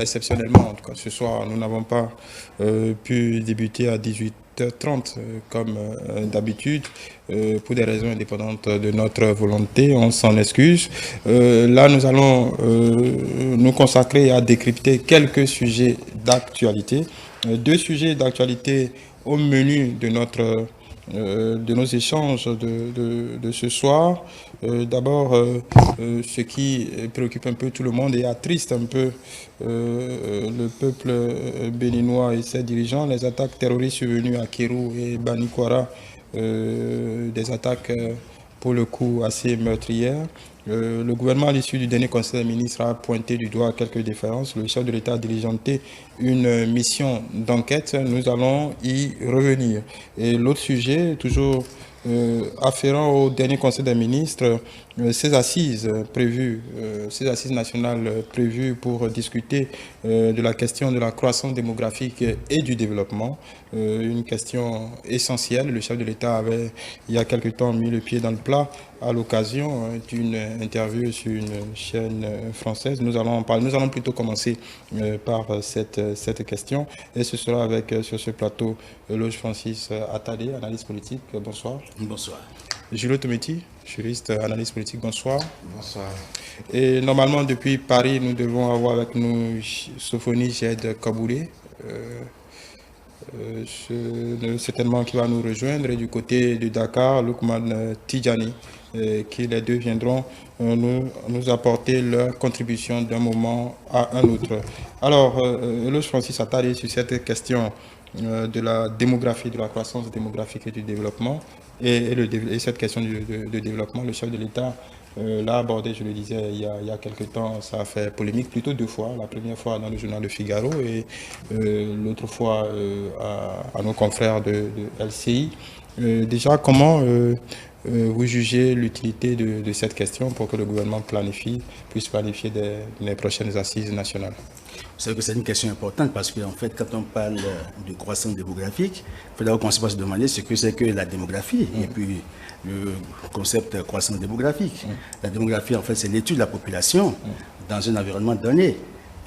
exceptionnellement, en tout cas ce soir, nous n'avons pas pu débuter à 18h30 comme d'habitude pour des raisons indépendantes de notre volonté, on s'en excuse. Là, nous allons nous consacrer à décrypter quelques sujets d'actualité. Deux sujets d'actualité au menu de nos échanges de ce soir. D'abord, ce qui préoccupe un peu tout le monde et attriste un peu le peuple béninois et ses dirigeants, les attaques terroristes survenues à Kérou et Banikwara, des attaques pour le coup assez meurtrières. Le gouvernement, à l'issue du dernier conseil des ministres, a pointé du doigt quelques défaillances. Le chef de l'État a diligenté une mission d'enquête. Nous allons y revenir. Et l'autre sujet, toujours afférent au dernier conseil des ministres, ces assises nationales prévues pour discuter de la question de la croissance démographique et du développement, une question essentielle. Le chef de l'État avait, il y a quelque temps, mis le pied dans le plat à l'occasion d'une interview sur une chaîne française. Nous allons en parler. Nous allons plutôt commencer par cette question. Et ce sera avec, sur ce plateau, Loge Francis Attadé, analyste politique. Bonsoir. Bonsoir. Julio Tometi, juriste, analyste politique. Bonsoir. Bonsoir. Et normalement, depuis Paris, nous devons avoir avec nous Sophonie Jed Kaboulé. Certainement qui va nous rejoindre, et du côté de Dakar, Lukman Tidjani, qui les deux viendront nous apporter leur contribution d'un moment à un autre. Alors, Loge Francis Attali, sur cette question de la démographie, de la croissance démographique et du développement, et cette question de développement, le chef de l'État l'a abordé, je le disais, il y a quelque temps. Ça a fait polémique plutôt deux fois. La première fois dans le journal Le Figaro et l'autre fois à nos confrères de LCI. Déjà, comment vous jugez l'utilité de cette question pour que le gouvernement puisse planifier les prochaines assises nationales? Vous savez que c'est une question importante parce qu'en fait, quand on parle de croissance démographique, il faut d'abord qu'on se demander ce que c'est que la démographie et puis le concept croissance démographique. La démographie, en fait, c'est l'étude de la population dans un environnement donné.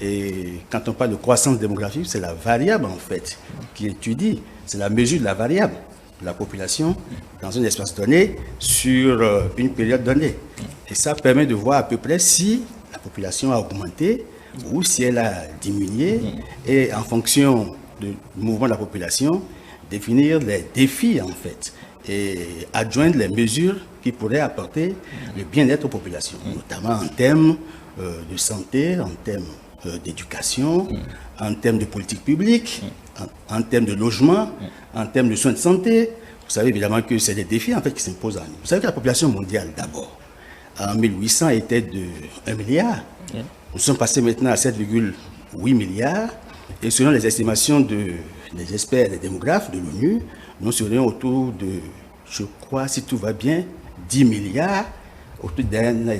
Et quand on parle de croissance démographique, c'est la variable, en fait, qui étudie. C'est la mesure de la variable de la population dans un espace donné sur une période donnée. Et ça permet de voir à peu près si la population a augmenté ou si elle a diminué, et en fonction du mouvement de la population, définir les défis en fait, et adjoindre les mesures qui pourraient apporter le bien-être aux populations, notamment en termes de santé, en termes d'éducation, en termes de politique publique, en termes de logement, en termes de soins de santé. Vous savez évidemment que c'est des défis en fait qui s'imposent à nous. Vous savez que la population mondiale d'abord, en 1800, était de 1 milliard. Nous sommes passés maintenant à 7,8 milliards. Et selon les estimations des experts, des démographes de l'ONU, nous serions autour de, je crois, si tout va bien, 10 milliards autour des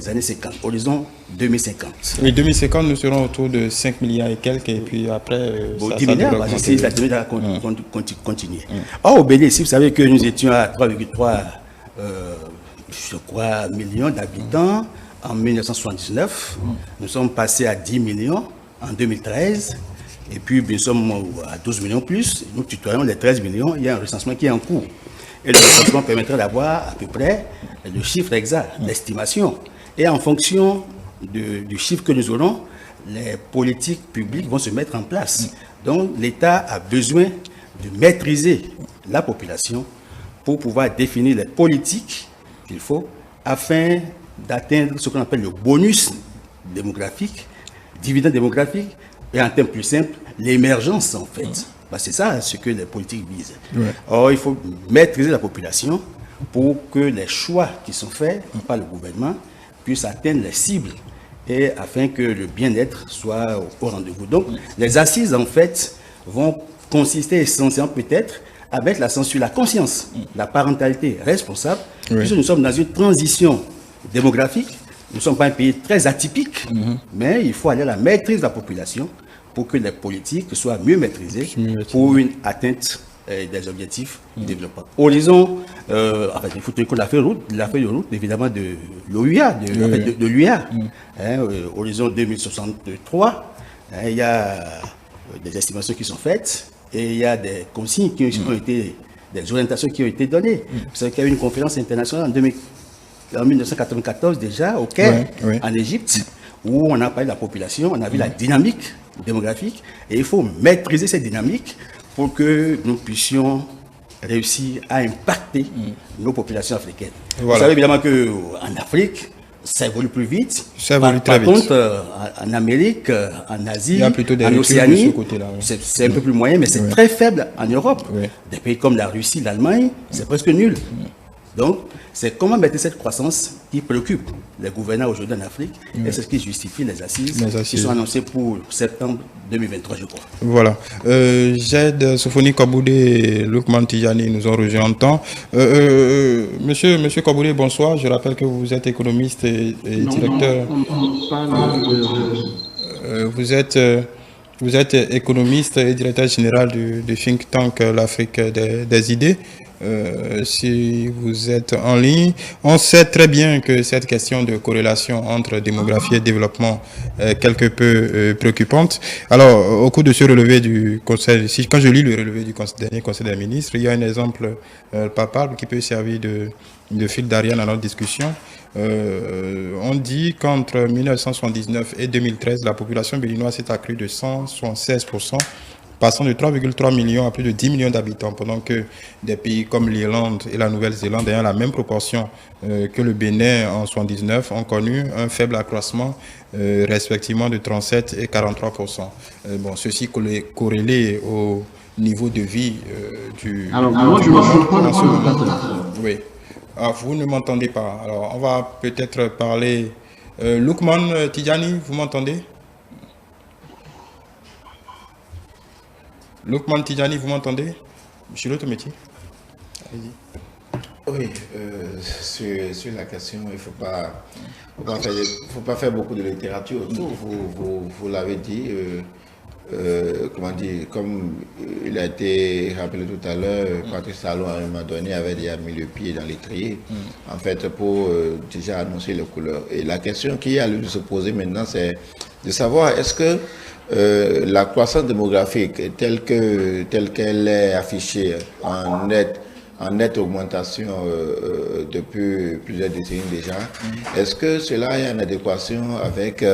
années 50, horizon 2050. Oui, 2050, nous serons autour de 5 milliards et quelques, et puis après, 10 milliards, si la dynamique continuer. Or, au Bénin, si vous savez que nous étions à 3,3 je crois, millions d'habitants en 1979. Nous sommes passés à 10 millions en 2013. Et puis, nous sommes à 12 millions plus. Nous tutoyons les 13 millions. Il y a un recensement qui est en cours. Et le recensement permettrait d'avoir à peu près le chiffre exact, l'estimation. Et en fonction du chiffre que nous aurons, les politiques publiques vont se mettre en place. Donc, l'État a besoin de maîtriser la population pour pouvoir définir les politiques qu'il faut afin d'atteindre ce qu'on appelle le bonus démographique, dividende démographique, et en termes plus simples, l'émergence en fait. C'est ça ce que les politiques visent. Or, il faut maîtriser la population pour que les choix qui sont faits par le gouvernement puissent atteindre les cibles et afin que le bien-être soit au rendez-vous. Donc, les assises en fait vont consister essentiellement peut-être à mettre l'accent sur la conscience, la parentalité responsable, puisque nous sommes dans une transition démographique. Nous ne sommes pas un pays très atypique, mais il faut aller à la maîtrise de la population pour que les politiques soient mieux maîtrisées pour une atteinte des objectifs de développement. Horizon, il faut tenir compte de la feuille de route, évidemment, de l'OUA, de l'UA. Horizon 2063, Il y a des estimations qui sont faites et il y a des consignes qui ont été, des orientations qui ont été données. Vous savez qu'il y a eu une conférence internationale en 1994 déjà, au Caire, en Égypte, où on a parlé de la population, on a vu la dynamique démographique et il faut maîtriser cette dynamique pour que nous puissions réussir à impacter nos populations africaines. Voilà. Vous savez évidemment qu'en Afrique, ça évolue plus vite. Ça évolue très vite. Par contre, en Amérique, en Asie, il y a plutôt des en Océanie, de ce côté-là, c'est un peu plus moyen, mais c'est très faible en Europe. Des pays comme la Russie, l'Allemagne, c'est presque nul. Donc, c'est comment mettre cette croissance qui préoccupe les gouvernants aujourd'hui en Afrique et c'est ce qui justifie les assises qui sont annoncées pour septembre 2023, je crois. Voilà. Jed, Sofoni Kaboudé et Lukman Tijani nous ont rejoints en temps. Monsieur Kaboudé, bonsoir. Je rappelle que vous êtes économiste et directeur. Vous êtes économiste et directeur général du think tank l'Afrique des idées. Si vous êtes en ligne, on sait très bien que cette question de corrélation entre démographie et développement est quelque peu préoccupante. Alors, au cours de ce relevé du Conseil, quand je lis le relevé du dernier Conseil des ministres, il y a un exemple palpable qui peut servir de fil d'Ariane à notre discussion. On dit qu'entre 1979 et 2013, la population béninoise s'est accrue de 176%, passant de 3,3 millions à plus de 10 millions d'habitants, pendant que des pays comme l'Irlande et la Nouvelle-Zélande, ayant la même proportion que le Bénin en 1979, ont connu un faible accroissement, respectivement de 37 et 43%. Bon, ceci corrélé au niveau de vie du... Alors, moi, je me Oui. Ah, vous ne m'entendez pas. Alors, on va peut-être parler... Lukman Tijani, vous m'entendez? Lukman Tijani, vous m'entendez? Monsieur l'autométier. Oui, sur la question, il ne faut pas faire beaucoup de littérature autour. Vous l'avez dit, comment dire, comme il a été rappelé tout à l'heure, Patrice Talon à un moment donné avait déjà mis le pied dans l'étrier, en fait, pour déjà annoncer les couleurs. Et la question qui a lieu de se poser maintenant, c'est de savoir est-ce que la croissance démographique telle qu'elle est affichée en nette augmentation depuis plusieurs décennies déjà, est-ce que cela est en adéquation avec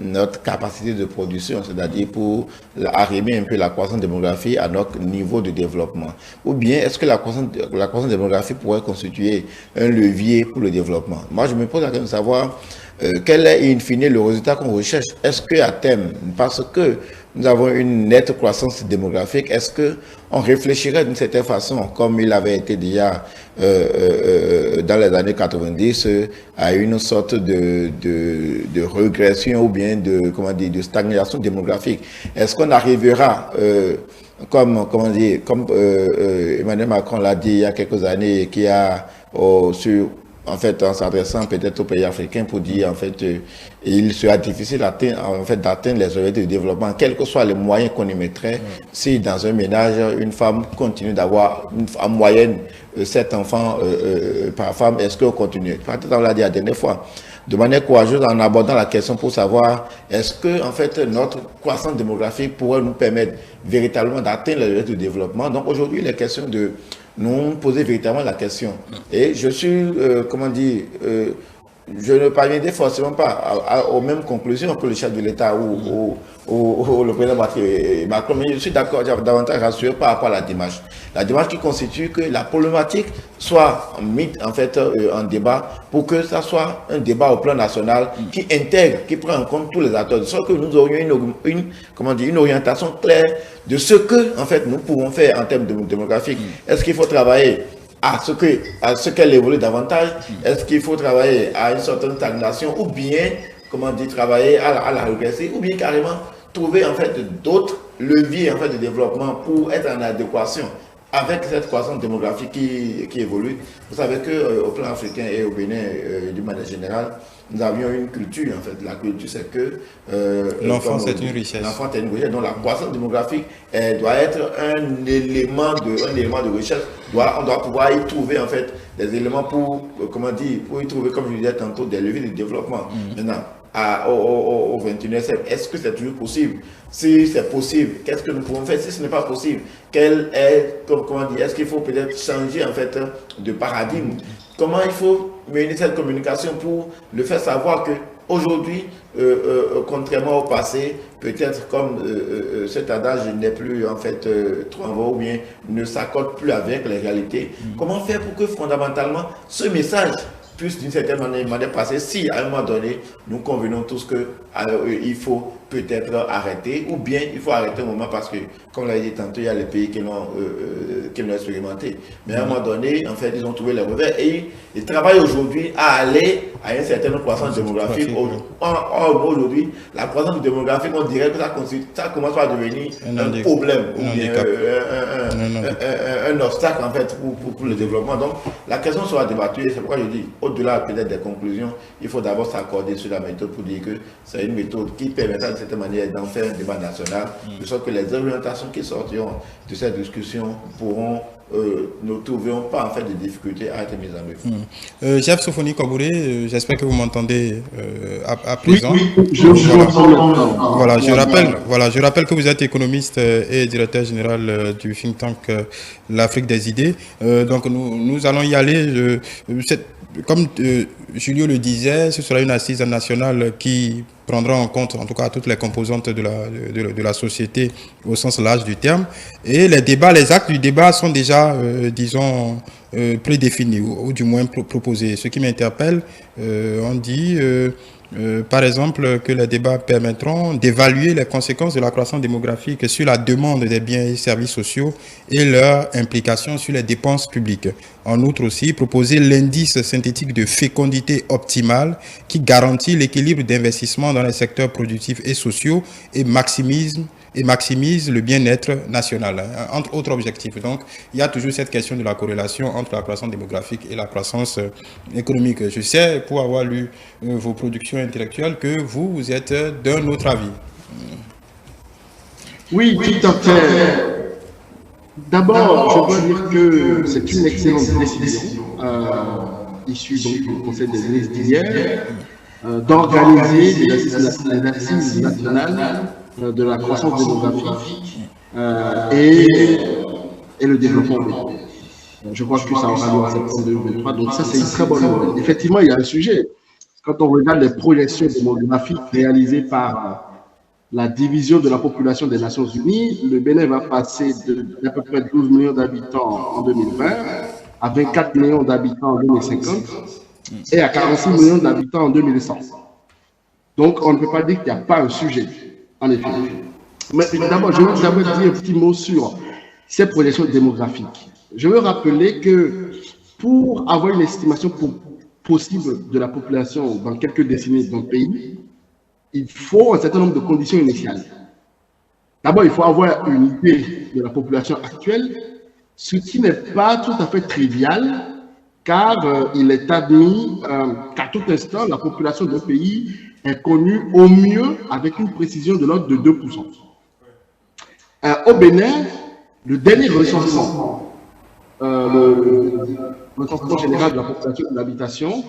notre capacité de production, c'est-à-dire pour arrimer un peu la croissance démographique à notre niveau de développement? Ou bien est-ce que la croissance démographique pourrait constituer un levier pour le développement? Moi, je me pose la question de savoir quel est in fine le résultat qu'on recherche. Est-ce qu'à terme, parce que nous avons une nette croissance démographique, est-ce qu'on réfléchirait d'une certaine façon, comme il avait été déjà dans les années 90, à une sorte de régression ou bien de stagnation démographique? Est-ce qu'on arrivera, comme Emmanuel Macron l'a dit il y a quelques années, qui a en fait, en s'adressant peut-être aux pays africains pour dire, en fait, il sera difficile d'atteindre les objectifs de développement, quels que soient les moyens qu'on y mettrait, si dans un ménage, une femme continue d'avoir en moyenne 7 enfants par femme, est-ce qu'on continue? Peut-être on l'a dit la dernière fois, de manière courageuse en abordant la question pour savoir est-ce que, en fait, notre croissance démographique pourrait nous permettre véritablement d'atteindre les objectifs de développement. Donc aujourd'hui, il est question de nous poser véritablement la question. Et je suis, je ne parviendrai forcément pas aux mêmes conclusions que le chef de l'État ou le président Macron, mais je suis d'accord, davantage rassuré par rapport à la démarche. La démarche qui constitue que la problématique soit mise en fait en débat pour que ça soit un débat au plan national qui intègre, qui prend en compte tous les acteurs, de sorte que nous aurions une orientation claire de ce que en fait nous pouvons faire en termes démographiques. Est-ce qu'il faut travailler à ce qu'elle évolue davantage? Est-ce qu'il faut travailler à une certaine stagnation ou bien, travailler à la régression ou bien carrément trouver en fait d'autres leviers en fait de développement pour être en adéquation avec cette croissance démographique qui évolue? Vous savez qu'au plan africain et au Bénin, d'une manière générale, nous avions une culture, en fait. La culture, c'est que... l'enfant, c'est une richesse. L'enfant, c'est une richesse. Donc, la croissance démographique doit être un élément de richesse. On doit pouvoir y trouver, en fait, des éléments pour y trouver, comme je disais tantôt, des leviers de développement. Maintenant, au 21e siècle. Est-ce que c'est toujours possible? Si c'est possible, qu'est-ce que nous pouvons faire? Si ce n'est pas possible, est-ce qu'il faut peut-être changer en fait de paradigme? Comment il faut mener cette communication pour le faire savoir que aujourd'hui, contrairement au passé, peut-être comme cet adage n'est plus en fait trop en vogue ou bien ne s'accorde plus avec les réalités. Comment faire pour que fondamentalement ce message puisse d'une certaine manière passer si à un moment donné nous convenons tous que il faut peut-être arrêter ou bien il faut arrêter un moment parce que comme l'a dit tantôt il y a les pays qui l'ont expérimenté mais à un moment donné en fait ils ont trouvé les revers et ils travaillent aujourd'hui à aller à une certaine croissance démographique. Or aujourd'hui la croissance démographique on dirait que ça commence à devenir un problème ou bien un obstacle en fait pour le développement. Donc la question sera débattue et c'est pourquoi je dis au-delà peut-être des conclusions il faut d'abord s'accorder sur la méthode pour dire que c'est une méthode qui permettra de cette manière d'en faire un débat national, de sorte que les orientations qui sortiront de cette discussion pourront ne trouveront pas en fait de difficultés à être mises en œuvre. Chef Sofoni Kobouré, j'espère que vous m'entendez à présent. Oui, je vous entends. Voilà, je rappelle que vous êtes économiste et directeur général du think tank l'Afrique des idées. Donc nous allons y aller. Comme Julio le disait, ce sera une assise nationale qui prendra en compte, en tout cas, toutes les composantes de la société au sens large du terme. Et les actes du débat sont déjà, disons, prédéfinis ou du moins proposés. Ce qui m'interpelle, on dit... par exemple, que les débats permettront d'évaluer les conséquences de la croissance démographique sur la demande des biens et services sociaux et leur implication sur les dépenses publiques. En outre aussi, proposer l'indice synthétique de fécondité optimale qui garantit l'équilibre d'investissement dans les secteurs productifs et sociaux et maximise le bien-être national, entre autres objectifs. Donc, il y a toujours cette question de la corrélation entre la croissance démographique et la croissance économique. Je sais, pour avoir lu vos productions intellectuelles, que vous êtes d'un autre avis. Oui, tout à fait. D'abord, je dois dire que c'est une excellente décision, issue donc du Conseil des ministres d'hier, d'organiser des assises nationales de la croissance démographique et le développement. Je crois que ça aura lieu en septembre 2023, donc ça c'est une très bonne nouvelle. Effectivement, il y a un sujet. Quand on regarde les projections démographiques réalisées par la division de la population des Nations Unies, le Bénin va passer d'à peu près 12 millions d'habitants en 2020 à 24 millions d'habitants en 2050 et à 46 millions d'habitants en 2100. Donc on ne peut pas dire qu'il n'y a pas un sujet. En effet. Mais d'abord, je veux d'abord dire un petit mot sur ces projections démographiques. Je veux rappeler que pour avoir une estimation possible de la population dans quelques décennies dans le pays, il faut un certain nombre de conditions initiales. D'abord, il faut avoir une idée de la population actuelle, ce qui n'est pas tout à fait trivial, car il est admis qu'à tout instant, la population d'un pays est connue au mieux avec une précision de l'ordre de 2%. Au Bénin, le dernier recensement, le recensement général de la population de l'habitation,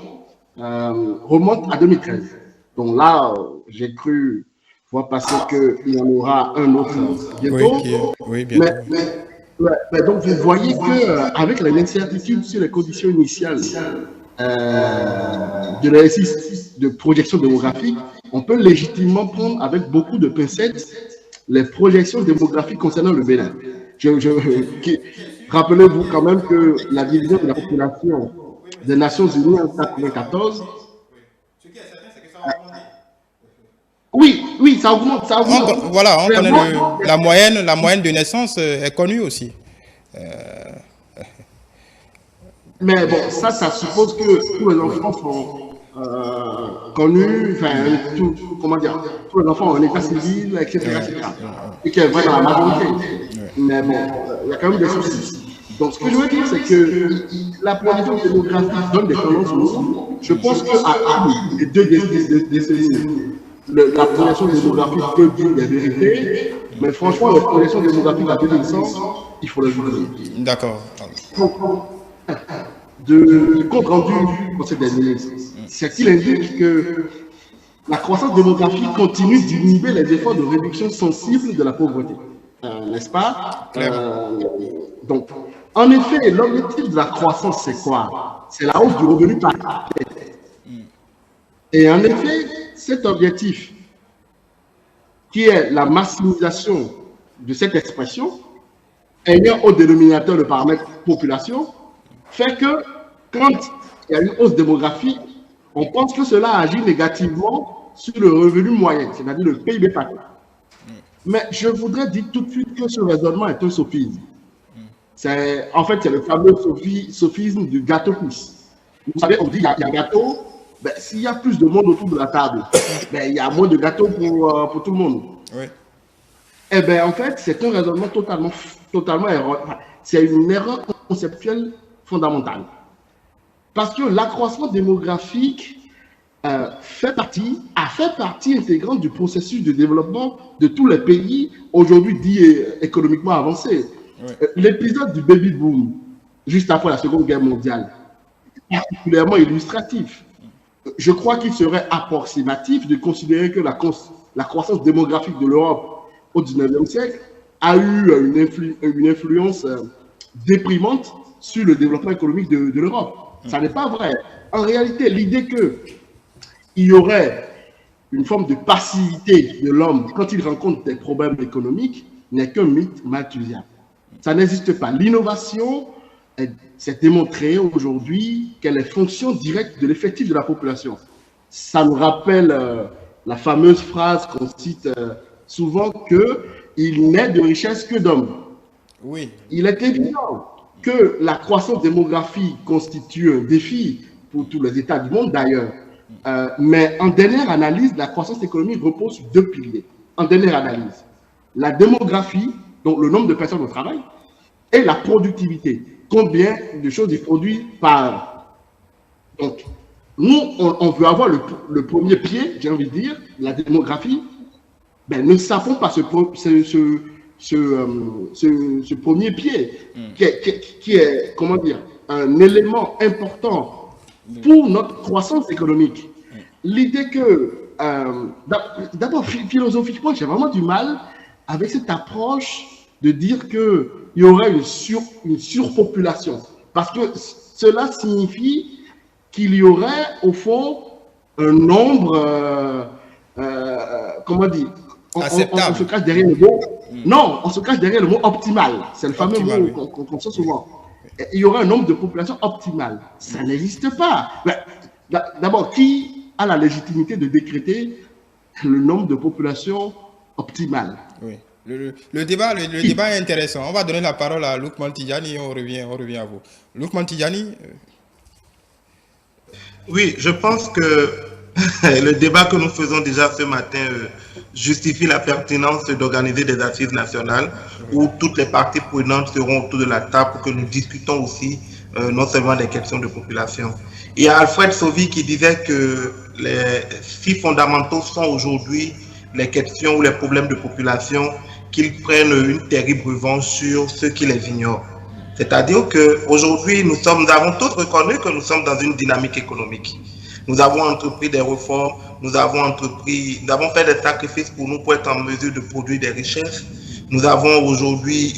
remonte à 2013. Donc là, j'ai cru voir passer qu'il y en aura un autre bientôt. Oui, bientôt. Mais donc, vous voyez qu'avec l'incertitude sur les conditions initiales de l'exercice de projection démographique, on peut légitimement prendre avec beaucoup de pincettes les projections démographiques concernant le Bénin. Rappelez-vous quand même que la division de la population des Nations Unies en 1994. Ce qui est certain, c'est que ça augmente. Oui, ça augmente. On connaît la moyenne de naissance est connue aussi. Mais bon, ça suppose que tous les enfants sont connus, tous les enfants en état civil, etc. Et qui est vrai dans la majorité. Mais bon, il y a quand même des soucis. Donc, ce que je veux dire, c'est que la prévision démographique donne des tendances lourdes. Je pense qu'à les 2 décennies, la projection démographique peut dire des vérités, mais franchement, la projection démographique à 2100, il faut le jouer. D'accord. Du compte rendu du Conseil des ministres, c'est qu'il indique que la croissance démographique continue d'inhiber les efforts de réduction sensible de la pauvreté. N'est-ce pas? Donc, en effet, l'objectif de la croissance, c'est quoi? C'est la hausse du revenu par tête. Et en effet, cet objectif, qui est la maximisation de cette expression, ayant au dénominateur le paramètre population, fait que quand il y a une hausse démographique, on pense que cela agit négativement sur le revenu moyen, c'est-à-dire le PIB par tête. Mais je voudrais dire tout de suite que ce raisonnement est un sophisme. En fait, c'est le fameux sophisme du gâteau plus. Vous savez, on dit qu'il y a un gâteau, ben, s'il y a plus de monde autour de la table, ben, il y a moins de gâteaux pour tout le monde. Oui. Eh bien, en fait, c'est un raisonnement totalement erroné. C'est une erreur conceptuelle fondamentale. Parce que l'accroissement démographique a fait partie intégrante du processus de développement de tous les pays aujourd'hui dits économiquement avancés. Oui. L'épisode du baby boom, juste après la Seconde Guerre mondiale, est particulièrement illustratif. Je crois qu'il serait approximatif de considérer que la croissance démographique de l'Europe au XIXe siècle a eu une influence déprimante sur le développement économique de l'Europe. Ça n'est pas vrai. En réalité, l'idée qu'il y aurait une forme de passivité de l'homme quand il rencontre des problèmes économiques n'est qu'un mythe malthusienne. Ça n'existe pas. L'innovation, c'est démontré aujourd'hui qu'elle est fonction directe de l'effectif de la population. Ça nous rappelle la fameuse phrase qu'on cite souvent qu'il n'est de richesse que d'hommes. Oui. Il est évident que la croissance démographique constitue un défi pour tous les États du monde d'ailleurs. Mais en dernière analyse, la croissance économique repose sur deux piliers. En dernière analyse, la démographie, donc le nombre de personnes au travail, et la productivité. Combien de choses il produit par an. Donc, nous, on veut avoir le premier pied, j'ai envie de dire, la démographie. Ben, ne sapons pas ce premier pied qui est, comment dire, un élément important pour notre croissance économique. L'idée que, d'abord, philosophiquement, j'ai vraiment du mal avec cette approche de dire qu'il y aurait une surpopulation. Parce que cela signifie qu'il y aurait, au fond, un nombre, comment dire, on se cache derrière le mot. Non, on se cache derrière le mot optimal. C'est le fameux mot qu'on sait souvent. Il y aurait un nombre de populations optimales. Ça n'existe pas. D'abord, qui a la légitimité de décréter le nombre de populations optimales? Oui. Le débat est intéressant. On va donner la parole à Lukman Tidjani et on revient à vous. Lukman Tidjani. Oui, je pense que le débat que nous faisons déjà ce matin justifie la pertinence d'organiser des assises nationales où toutes les parties prenantes seront autour de la table pour que nous discutons aussi non seulement des questions de population. Il y a Alfred Sauvy qui disait que les 6 fondamentaux sont aujourd'hui les questions ou les problèmes de population, qu'ils prennent une terrible revanche sur ceux qui les ignorent. C'est-à-dire qu'aujourd'hui, nous avons tous reconnu que nous sommes dans une dynamique économique. Nous avons entrepris des réformes, nous avons fait des sacrifices pour être en mesure de produire des richesses. Nous avons aujourd'hui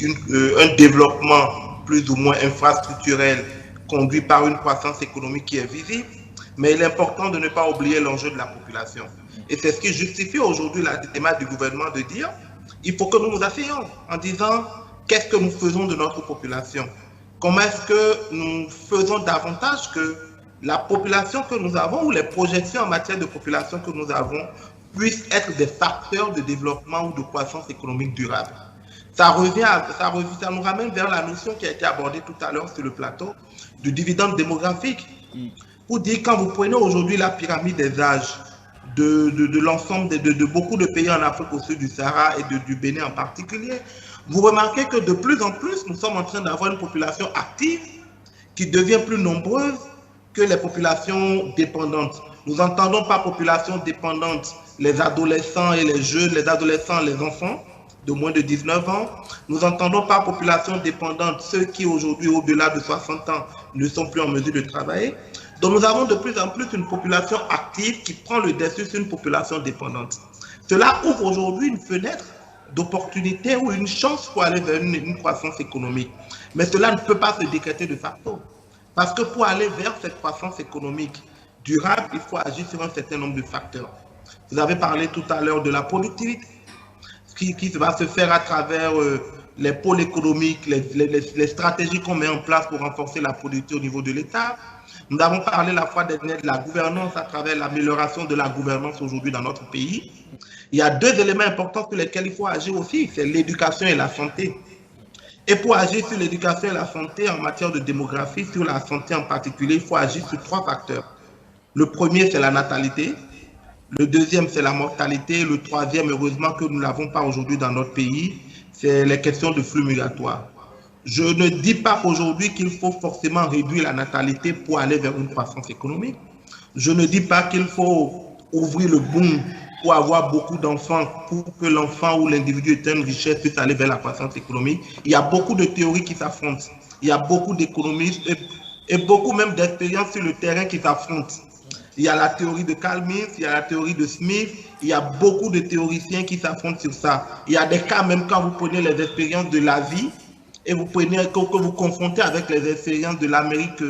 un développement plus ou moins infrastructurel conduit par une croissance économique qui est visible. Mais il est important de ne pas oublier l'enjeu de la population. Et c'est ce qui justifie aujourd'hui la démarche du gouvernement de dire il faut que nous nous asseyions en disant qu'est-ce que nous faisons de notre population? Comment est-ce que nous faisons davantage que la population que nous avons ou les projections en matière de population que nous avons puissent être des facteurs de développement ou de croissance économique durable? Ça nous ramène vers la notion qui a été abordée tout à l'heure sur le plateau du dividende démographique. Pour dire, quand vous prenez aujourd'hui la pyramide des âges de l'ensemble de beaucoup de pays en Afrique au sud du Sahara et du Bénin en particulier, vous remarquez que de plus en plus, nous sommes en train d'avoir une population active qui devient plus nombreuse que les populations dépendantes. Nous n'entendons pas population dépendante les adolescents et les jeunes, les adolescents, les enfants de moins de 19 ans. Nous n'entendons pas population dépendante ceux qui aujourd'hui, au-delà de 60 ans, ne sont plus en mesure de travailler. Donc nous avons de plus en plus une population active qui prend le dessus sur une population dépendante. Cela ouvre aujourd'hui une fenêtre d'opportunité ou une chance pour aller vers une croissance économique. Mais cela ne peut pas se décréter de facto. Parce que pour aller vers cette croissance économique durable, il faut agir sur un certain nombre de facteurs. Vous avez parlé tout à l'heure de la productivité, qui va se faire à travers les pôles économiques, les stratégies qu'on met en place pour renforcer la productivité au niveau de l'État. Nous avons parlé la fois dernière de la gouvernance à travers l'amélioration de la gouvernance aujourd'hui dans notre pays. Il y a deux éléments importants sur lesquels il faut agir aussi, c'est l'éducation et la santé. Et pour agir sur l'éducation et la santé en matière de démographie, sur la santé en particulier, il faut agir sur trois facteurs. Le premier, c'est la natalité. Le deuxième, c'est la mortalité. Le troisième, heureusement que nous ne l'avons pas aujourd'hui dans notre pays, c'est les questions de flux migratoires. Je ne dis pas qu'aujourd'hui qu'il faut forcément réduire la natalité pour aller vers une croissance économique. Je ne dis pas qu'il faut ouvrir le boom pour avoir beaucoup d'enfants, pour que l'enfant ou l'individu ait une richesse puisse aller vers la croissance économique. Il y a beaucoup de théories qui s'affrontent. Il y a beaucoup d'économistes et beaucoup même d'expériences sur le terrain qui s'affrontent. Il y a la théorie de Carl Mills, il y a la théorie de Smith, il y a beaucoup de théoriciens qui s'affrontent sur ça. Il y a des cas, même quand vous prenez les expériences de l'Asie et que vous confrontez avec les expériences de l'Amérique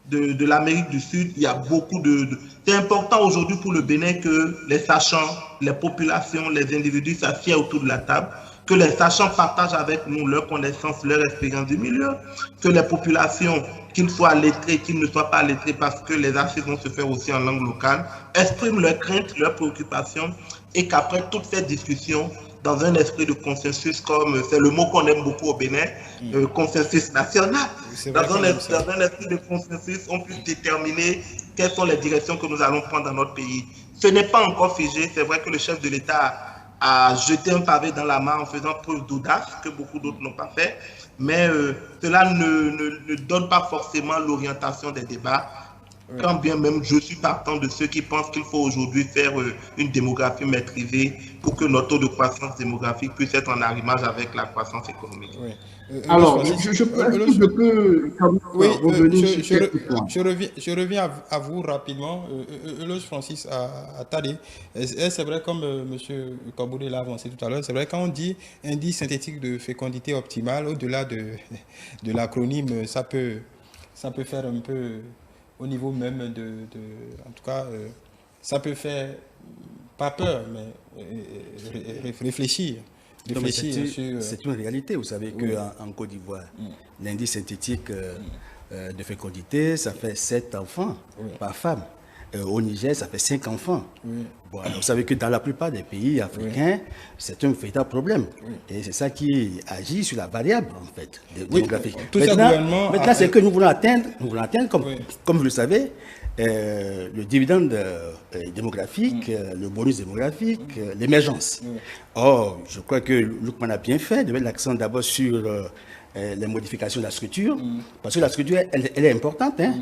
de l'Amérique du Sud, il y a beaucoup de... C'est important aujourd'hui pour le Bénin que les sachants, les populations, les individus s'assiedent autour de la table, que les sachants partagent avec nous leurs connaissances, leur expérience du milieu, que les populations, qu'ils soient lettrés, qu'ils ne soient pas lettrés, parce que les assises vont se faire aussi en langue locale, expriment leurs craintes, leurs préoccupations, et qu'après toute cette discussion, dans un esprit de consensus, comme c'est le mot qu'on aime beaucoup au Bénin, consensus national. Dans un esprit de consensus, on puisse déterminer quelles sont les directions que nous allons prendre dans notre pays. Ce n'est pas encore figé. C'est vrai que le chef de l'État a jeté un pavé dans la main en faisant preuve d'audace, que beaucoup d'autres n'ont pas fait. Mais cela ne donne pas forcément l'orientation des débats. Oui. Quand bien même je suis partant de ceux qui pensent qu'il faut aujourd'hui faire une démographie maîtrisée pour que notre taux de croissance démographique puisse être en arrimage avec la croissance économique. Oui. Alors, je reviens à vous rapidement. Eloge Francis Attali. C'est vrai, comme M. Kabouré l'a avancé tout à l'heure, c'est vrai, quand on dit indice synthétique de fécondité optimale, au-delà de l'acronyme, ça peut faire un peu... Au niveau même en tout cas, ça peut faire pas peur, mais réfléchir. C'est une réalité. Vous savez qu'en Côte d'Ivoire, l'indice synthétique de fécondité, ça fait 7 enfants par femme. Au Niger, ça fait 5 enfants. Bon, alors, vous savez que dans la plupart des pays africains, c'est un véritable problème. Et c'est ça qui agit sur la variable, en fait, démographique. Maintenant, c'est que nous voulons atteindre comme vous le savez, le dividende démographique, le bonus démographique, l'émergence. Or, je crois que Loukman a bien fait de mettre l'accent d'abord sur les modifications de la structure, parce que la structure, elle est importante, hein,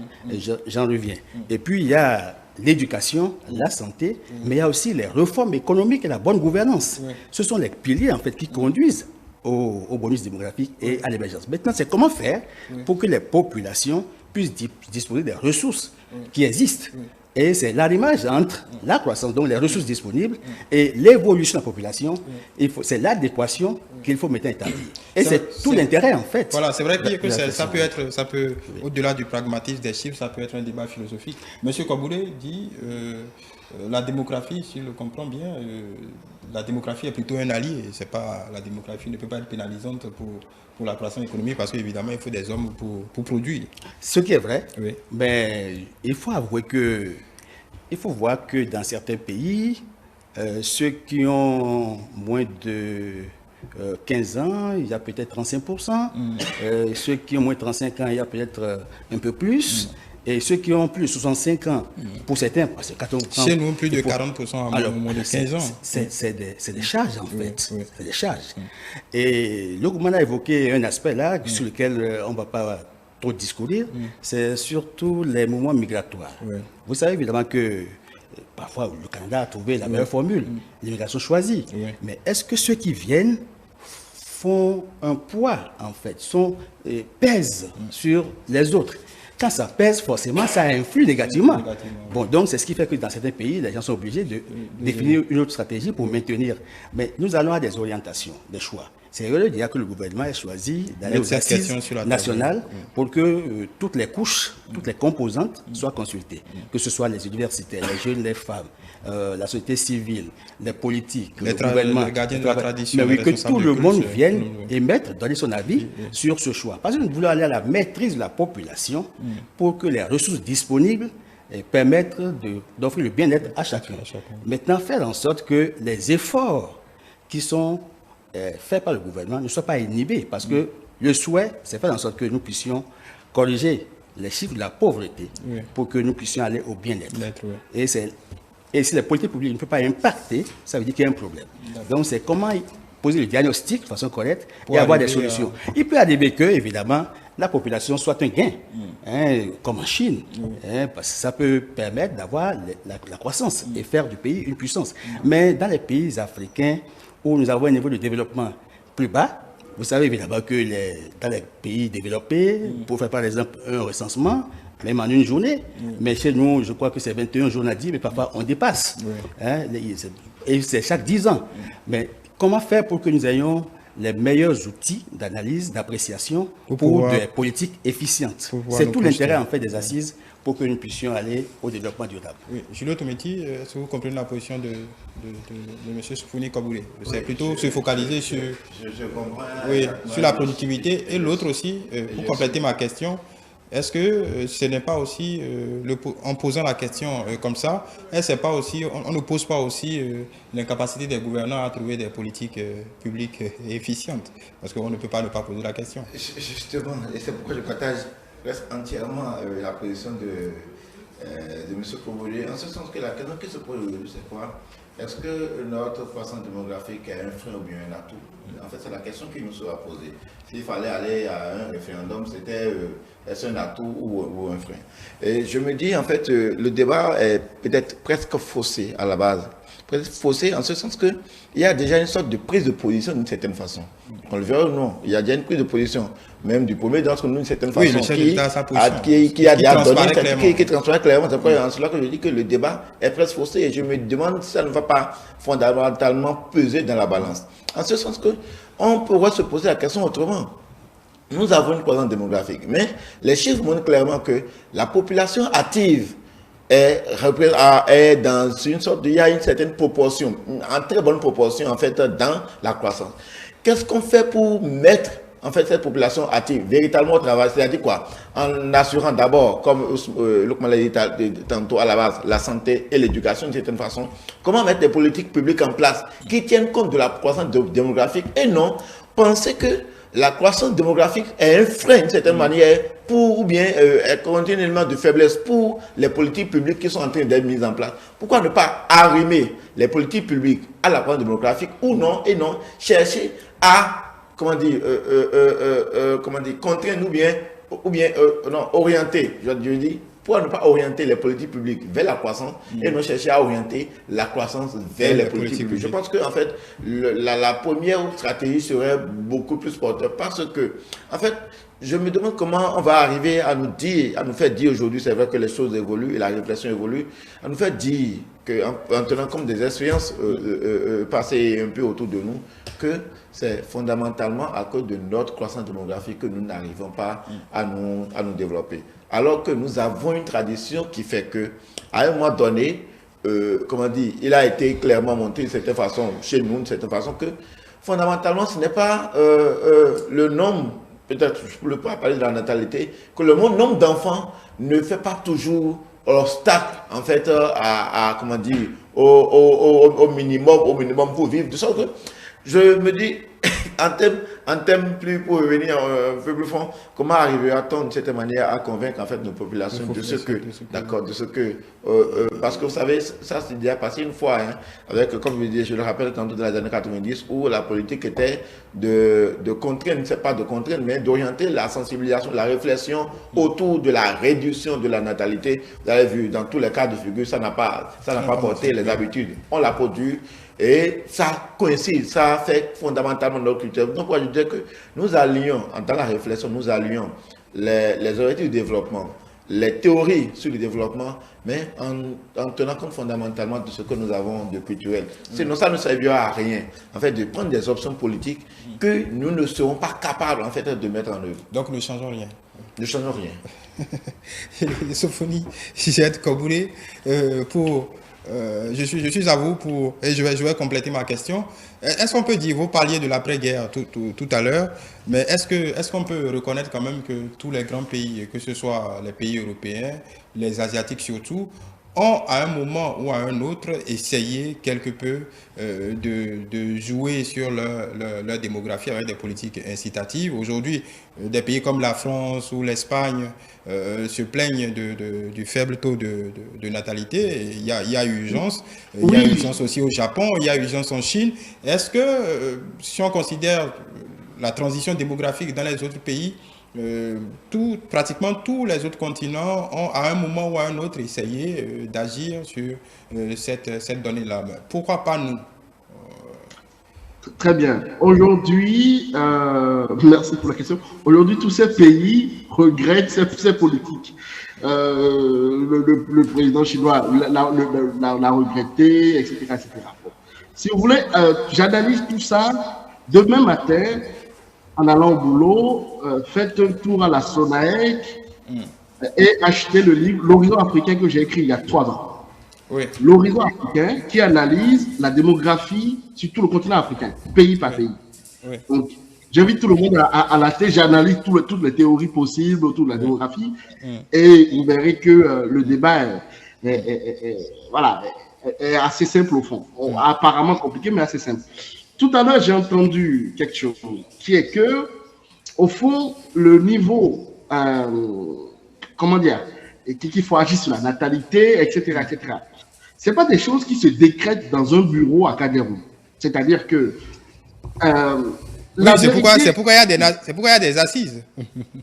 j'en reviens. Et puis, il y a l'éducation, la santé, mais il y a aussi les réformes économiques et la bonne gouvernance. Ce sont les piliers, en fait, qui conduisent au bonus démographique et à l'émergence. Maintenant, c'est comment faire pour que les populations puissent disposer des ressources qui existent. Et c'est l'arrimage entre la croissance, donc les ressources disponibles, et l'évolution de la population. C'est l'adéquation qu'il faut maintenant établir. Et c'est tout l'intérêt, en fait. Voilà, c'est vrai que ça peut au-delà du pragmatisme des chiffres, ça peut être un débat philosophique. Monsieur Kabouré dit, la démographie, si je le comprends bien, la démographie est plutôt un allié. La démographie ne peut pas être pénalisante pour la croissance économique, parce qu'évidemment, il faut des hommes pour produire. Ce qui est vrai, mais il faut avouer que, il faut voir que dans certains pays, ceux qui ont moins de 15 ans, il y a peut-être 35%. Ceux qui ont moins de 35 ans, il y a peut-être un peu plus. Et ceux qui ont plus de 65 ans, pour certains, c'est 80%. Chez nous, plus de 40% à moins de 15 ans. C'est des charges, en fait. C'est des charges. Et Loukman a évoqué un aspect là, sur lequel on ne va pas trop discourir, c'est surtout les mouvements migratoires. Vous savez évidemment que parfois le Canada a trouvé la meilleure formule, l'immigration choisie. Mais est-ce que ceux qui viennent font un poids, en fait, pèsent sur les autres? Quand ça pèse, forcément, ça influe négativement. Bon, donc c'est ce qui fait que dans certains pays, les gens sont obligés de définir une autre stratégie pour maintenir. Mais nous allons à des orientations, des choix. C'est heureux de dire que le gouvernement a choisi d'aller aux assises nationales pour que toutes les couches, toutes les composantes soient consultées. Que ce soit les universitaires, les jeunes, les femmes, la société civile, les politiques, le gouvernement, les gardiens de la tradition, mais oui, que tout le monde vienne émettre, donner son avis sur ce choix. Parce que nous voulons aller à la maîtrise de la population pour que les ressources disponibles permettent d'offrir le bien-être à chacun. Maintenant, faire en sorte que les efforts qui sont faits par le gouvernement ne soient pas inhibés, parce que le souhait, c'est faire en sorte que nous puissions corriger les chiffres de la pauvreté pour que nous puissions aller au bien-être. Et si les politiques publiques ne peuvent pas impacter, ça veut dire qu'il y a un problème. Donc c'est comment poser le diagnostic de façon correcte et avoir des solutions. Il peut arriver que, évidemment, la population soit un gain, comme en Chine, parce que ça peut permettre d'avoir la croissance et faire du pays une puissance. Mais dans les pays africains où nous avons un niveau de développement plus bas, vous savez évidemment que dans les pays développés, pour faire par exemple un recensement, même en une journée, mais chez nous, je crois que c'est 21 jours on a dit, mais parfois on dépasse. Et c'est chaque 10 ans. Mais comment faire pour que nous ayons les meilleurs outils d'analyse, d'appréciation pour des politiques efficientes? C'est tout l'intérêt en fait des assises pour que nous puissions aller au développement durable. Oui. Julio Tometi, est-ce que vous comprenez la position de M. Soufouni Kaboulé? C'est plutôt se focaliser sur, sur la productivité. Et l'autre aussi, pour compléter ma question, est-ce que ce n'est pas aussi, en posant la question comme ça, pas aussi, on ne pose pas aussi l'incapacité des gouvernants à trouver des politiques publiques efficientes? Parce qu'on ne peut pas ne pas poser la question. Justement, et c'est pourquoi je partage presque entièrement la position de M. Kobolé, en ce sens que la question qui se pose aujourd'hui, c'est quoi? Est-ce que notre croissance démographique est un frein ou bien un atout? En fait, c'est la question qui nous sera posée. S'il fallait aller à un référendum, c'était est-ce un atout ou un frein? Et je me dis, en fait, le débat est peut-être presque faussé à la base. Presque faussé en ce sens qu'il y a déjà une sorte de prise de position d'une certaine façon. On le verra ou non, il y a déjà une prise de position, même du premier d'entre nous d'une certaine façon, qui a déjà donné, qui transparaît clairement. C'est pour cela que je dis que le débat est presque faussé et je me demande si ça ne va pas fondamentalement peser dans la balance. En ce sens qu'on pourrait se poser la question autrement. Nous avons une croissance démographique, mais les chiffres montrent clairement que la population active est dans une sorte il y a une certaine proportion, en très bonne proportion en fait dans la croissance. Qu'est-ce qu'on fait pour mettre en fait cette population active véritablement au travail? C'est-à-dire quoi? En assurant d'abord, comme Luc l'a dit tantôt à la base, la santé et l'éducation d'une certaine façon. Comment mettre des politiques publiques en place qui tiennent compte de la croissance démographique et non penser que la croissance démographique est un frein d'une certaine manière ou bien contient un élément de faiblesse pour les politiques publiques qui sont en train d'être mises en place. Pourquoi ne pas arrimer les politiques publiques à la croissance démographique ou non, et non chercher à contraindre ou bien orienter, je dis, pourquoi ne pas orienter les politiques publiques vers la croissance et non chercher à orienter la croissance vers les politiques publiques. Je pense que en fait, la première stratégie serait beaucoup plus porteur parce que, en fait, je me demande comment on va arriver à nous faire dire aujourd'hui, c'est vrai que les choses évoluent et la réflexion évolue, à nous faire dire en tenant compte des expériences passées un peu autour de nous, que c'est fondamentalement à cause de notre croissance démographique que nous n'arrivons pas à nous développer. Alors que nous avons une tradition qui fait que, à un moment donné, il a été clairement montré de certaine façon, chez nous, de certaine façon, que fondamentalement, ce n'est pas le nombre, peut-être, je ne peux pas parler de la natalité, que le nombre d'enfants ne fait pas toujours obstacle, en fait, au minimum pour vivre. De sorte que je me dis, en termes plus pour revenir un peu plus fond, comment arrivera-t-on de cette manière à convaincre en fait nos populations de ce que, parce que vous savez, ça s'est déjà passé une fois, avec, comme je disais, je le rappelle tantôt dans les années 90, où la politique était de contraindre, c'est pas de contraindre, mais d'orienter la sensibilisation, la réflexion autour de la réduction de la natalité. Vous avez vu, dans tous les cas de figure, ça n'a pas porté les habitudes. On l'a produit. Et ça coïncide, ça fait fondamentalement notre culture. Donc, je dirais que nous allions, dans la réflexion, nous allions les objectifs de développement les théories sur le développement, mais en tenant compte fondamentalement de ce que nous avons de culturel. Sinon, ça ne servira à rien, en fait, de prendre des options politiques que nous ne serons pas capables, en fait, de mettre en œuvre. Donc, ne changeons rien. Ne changeons rien. Sophonie Jette Koboulé, je suis à vous pour, et je vais compléter ma question. Est-ce qu'on peut dire, vous parliez de l'après-guerre tout à l'heure, mais est-ce qu'on peut reconnaître quand même que tous les grands pays, que ce soit les pays européens, les asiatiques surtout, ont à un moment ou à un autre essayé quelque peu de jouer sur leur démographie avec des politiques incitatives. Aujourd'hui, des pays comme la France ou l'Espagne se plaignent du faible taux de natalité. Il y a urgence. Il y a urgence aussi au Japon, il y a urgence en Chine. Est-ce que, si on considère la transition démographique dans les autres pays, pratiquement tous les autres continents ont à un moment ou à un autre essayé d'agir sur cette donnée-là. Pourquoi pas nous? Très bien. Aujourd'hui, merci pour la question. Aujourd'hui, tous ces pays regrettent ces politiques. Le président chinois l'a regretté, etc. etc. Bon. Si vous voulez, j'analyse tout ça demain matin. En allant au boulot, faites un tour à la SONAEC et achetez le livre L'Horizon africain que j'ai écrit il y a 3 ans. Oui. L'Horizon africain qui analyse la démographie sur tout le continent africain, pays par pays. Oui. Donc, j'invite tout le monde à l'acheter, j'analyse toutes les théories possibles autour de la démographie et vous verrez que le débat est assez simple au fond. Apparemment compliqué, mais assez simple. Tout à l'heure, j'ai entendu quelque chose qui est que, au fond, le niveau, comment dire, qu'il faut agir sur la natalité, etc., etc. Ce n'est pas des choses qui se décrètent dans un bureau à Cameroun. C'est-à-dire que... oui, c'est pourquoi il y a des assises.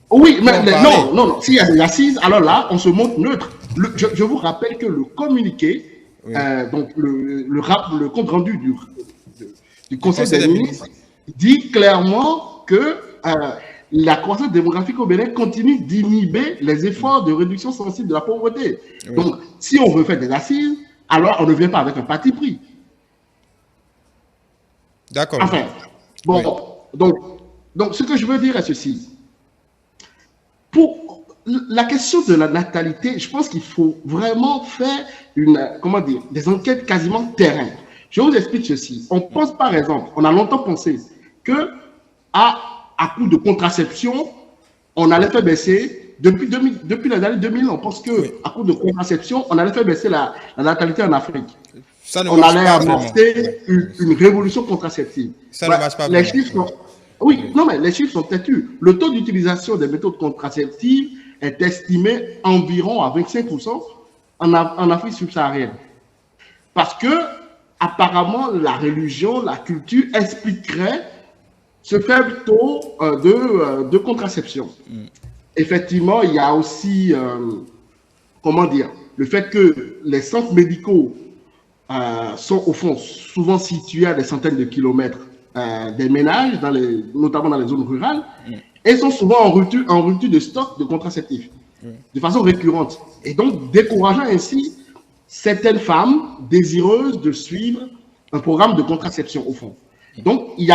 Oui, mais non. S'il y a des assises, alors là, on se montre neutre. Je vous rappelle que le communiqué, oui. Donc le compte rendu du Conseil des ministres dit clairement que la croissance démographique au Bénin continue d'inhiber les efforts de réduction sensible de la pauvreté. Oui. Donc, si on veut faire des assises, alors on ne vient pas avec un parti pris. D'accord. Enfin, bon, oui. donc, ce que je veux dire est ceci. Pour la question de la natalité, je pense qu'il faut vraiment faire des enquêtes quasiment terrain. Je vous explique ceci. On pense par exemple, on a longtemps pensé que à coup de contraception, on allait faire baisser, depuis les années 2000, on pense que à coup de contraception, on allait faire baisser la natalité en Afrique. On allait amorcer une révolution contraceptive. Ça ne marche pas les chiffres sont, mais les chiffres sont têtus. Le taux d'utilisation des méthodes contraceptives est estimé environ à 25% en Afrique subsaharienne. Parce que apparemment, la religion, la culture expliquerait ce faible taux de contraception. Effectivement, il y a aussi, le fait que les centres médicaux sont au fond souvent situés à des centaines de kilomètres des ménages, notamment dans les zones rurales, et sont souvent en rupture de stock de contraceptifs, de façon récurrente. Et donc, décourageant ainsi certaines femmes désireuses de suivre un programme de contraception, au fond. Donc, il y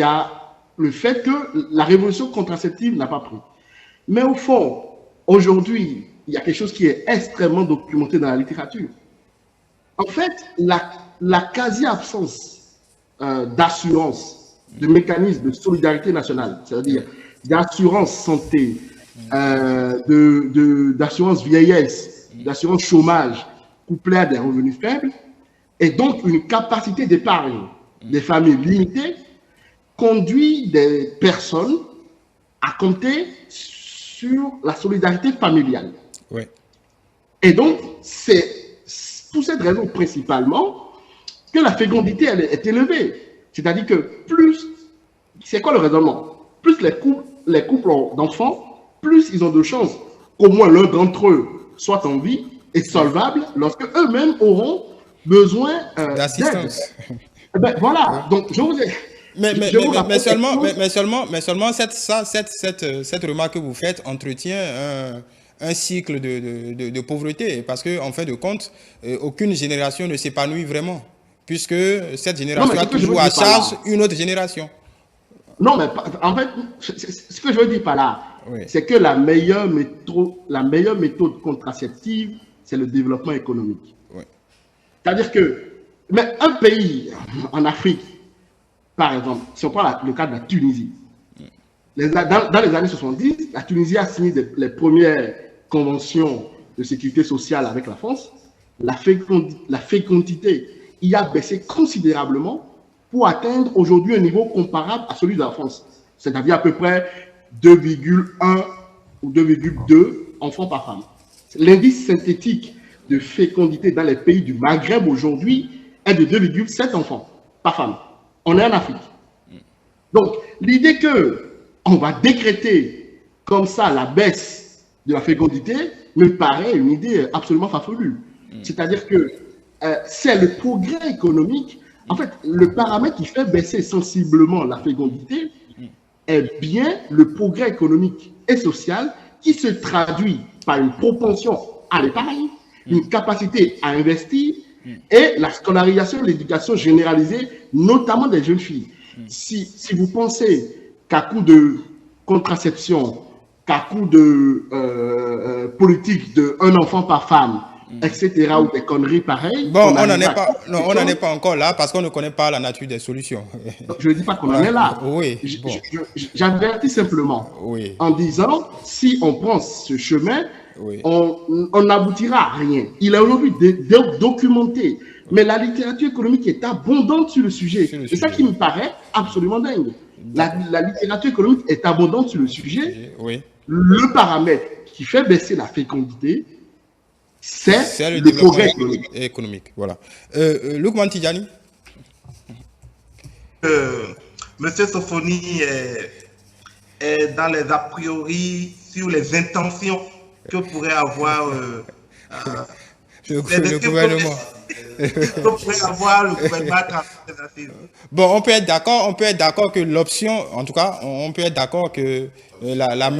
a le fait que la révolution contraceptive n'a pas pris. Mais au fond, aujourd'hui, il y a quelque chose qui est extrêmement documenté dans la littérature. En fait, la quasi-absence d'assurance, de mécanismes de solidarité nationale, c'est-à-dire d'assurance santé, d'assurance vieillesse, d'assurance chômage, couplée à des revenus faibles, et donc une capacité d'épargne des familles limitées, conduit des personnes à compter sur la solidarité familiale. Oui. Et donc, c'est pour cette raison principalement que la fécondité elle est élevée. C'est-à-dire que c'est quoi le raisonnement? Plus les couples ont d'enfants, plus ils ont de chances qu'au moins l'un d'entre eux soit en vie et solvable lorsque eux-mêmes auront besoin d'assistance. Ben, voilà, donc je vous ai... Mais seulement cette remarque que vous faites entretient un cycle de pauvreté, parce qu'en fin de compte, aucune génération ne s'épanouit vraiment, puisque cette génération a toujours à charge une autre génération. Non, mais en fait, ce que je veux dire par là, oui, c'est que la meilleure méthode contraceptive, c'est le développement économique. Oui. C'est-à-dire que, mais un pays en Afrique, par exemple, si on prend le cas de la Tunisie, dans les années 70, la Tunisie a signé les premières conventions de sécurité sociale avec la France. La fécondité y a baissé considérablement pour atteindre aujourd'hui un niveau comparable à celui de la France. C'est-à-dire à peu près 2,1 ou 2,2 enfants par femme. L'indice synthétique de fécondité dans les pays du Maghreb aujourd'hui est de 2,7 enfants par femme. On est en Afrique. Donc, l'idée qu'on va décréter comme ça la baisse de la fécondité me paraît une idée absolument farfelue. C'est-à-dire que c'est le progrès économique. En fait, le paramètre qui fait baisser sensiblement la fécondité est bien le progrès économique et social qui se traduit par une propension à l'épargne, une capacité à investir et la scolarisation, l'éducation généralisée, notamment des jeunes filles. Si vous pensez qu'à coup de contraception, qu'à coup de politique de un enfant par femme, etc., ou des conneries pareilles. Bon, on n'en est pas encore là parce qu'on ne connaît pas la nature des solutions. Je ne dis pas qu'on en est là. Oui. Bon. J'avertis simplement en disant, si on prend ce chemin, on n'aboutira à rien. Il est aujourd'hui documenté. Mais la littérature économique est abondante sur le sujet. C'est ça qui me paraît absolument dingue. La littérature économique est abondante sur le sujet. Le paramètre qui fait baisser la fécondité, c'est le progrès économique. Voilà. Lukman Tidjani. Monsieur Sofoni est dans les a priori sur les intentions que pourrait avoir le gouvernement. Bon, on peut être d'accord que l'option, en tout cas, on peut être d'accord que la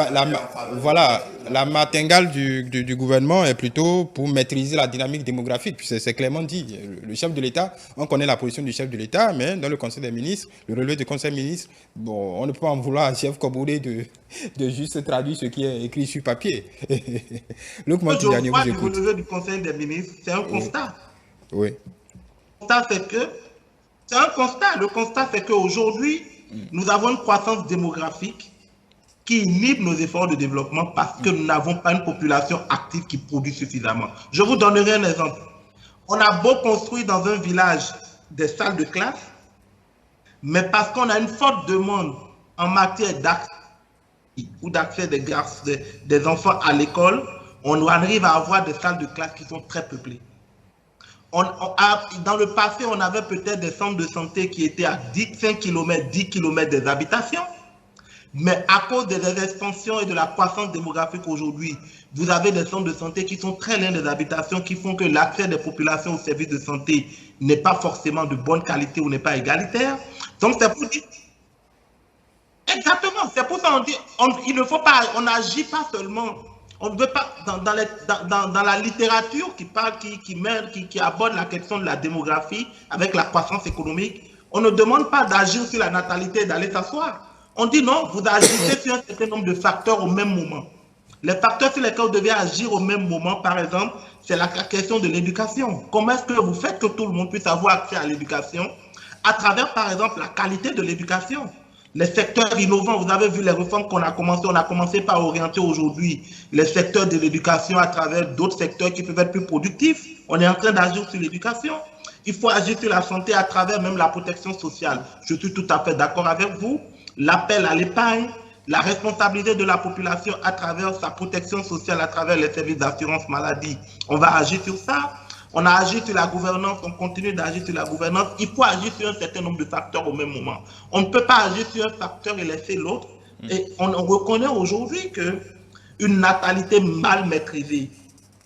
martingale du gouvernement est plutôt pour maîtriser la dynamique démographique, puis c'est clairement dit. Le chef de l'État, on connaît la position du chef de l'État, mais dans le Conseil des ministres, le relevé du Conseil des ministres, bon, on ne peut pas en vouloir à Chef Koboulé de juste traduire ce qui est écrit sur papier. Le relevé du Conseil des ministres, c'est un constat. Oui. Le constat, c'est qu'aujourd'hui, nous avons une croissance démographique qui inhibe nos efforts de développement parce que nous n'avons pas une population active qui produit suffisamment. Je vous donnerai un exemple. On a beau construire dans un village des salles de classe, mais parce qu'on a une forte demande en matière d'accès ou d'accès des enfants à l'école, on arrive à avoir des salles de classe qui sont très peuplées. Dans le passé, on avait peut-être des centres de santé qui étaient à 5 km, 10 km des habitations. Mais à cause des expansions et de la croissance démographique aujourd'hui, vous avez des centres de santé qui sont très loin des habitations, qui font que l'accès des populations aux services de santé n'est pas forcément de bonne qualité ou n'est pas égalitaire. Donc c'est pour dire... Exactement, c'est pour ça qu'on dit, il ne faut pas, on n'agit pas seulement... On ne veut pas, dans la littérature qui aborde la question de la démographie avec la croissance économique, on ne demande pas d'agir sur la natalité et d'aller s'asseoir. On dit non, vous agissez sur un certain nombre de facteurs au même moment. Les facteurs sur lesquels vous devez agir au même moment, par exemple, c'est la question de l'éducation. Comment est-ce que vous faites que tout le monde puisse avoir accès à l'éducation à travers, par exemple, la qualité de l'éducation? Les secteurs innovants, vous avez vu les réformes qu'on a commencé. On a commencé par orienter aujourd'hui les secteurs de l'éducation à travers d'autres secteurs qui peuvent être plus productifs. On est en train d'agir sur l'éducation. Il faut agir sur la santé à travers même la protection sociale. Je suis tout à fait d'accord avec vous. L'appel à l'épargne, la responsabilité de la population à travers sa protection sociale, à travers les services d'assurance maladie. On va agir sur ça. On a agi sur la gouvernance, on continue d'agir sur la gouvernance. Il faut agir sur un certain nombre de facteurs au même moment. On ne peut pas agir sur un facteur et laisser l'autre. Et on reconnaît aujourd'hui qu'une natalité mal maîtrisée,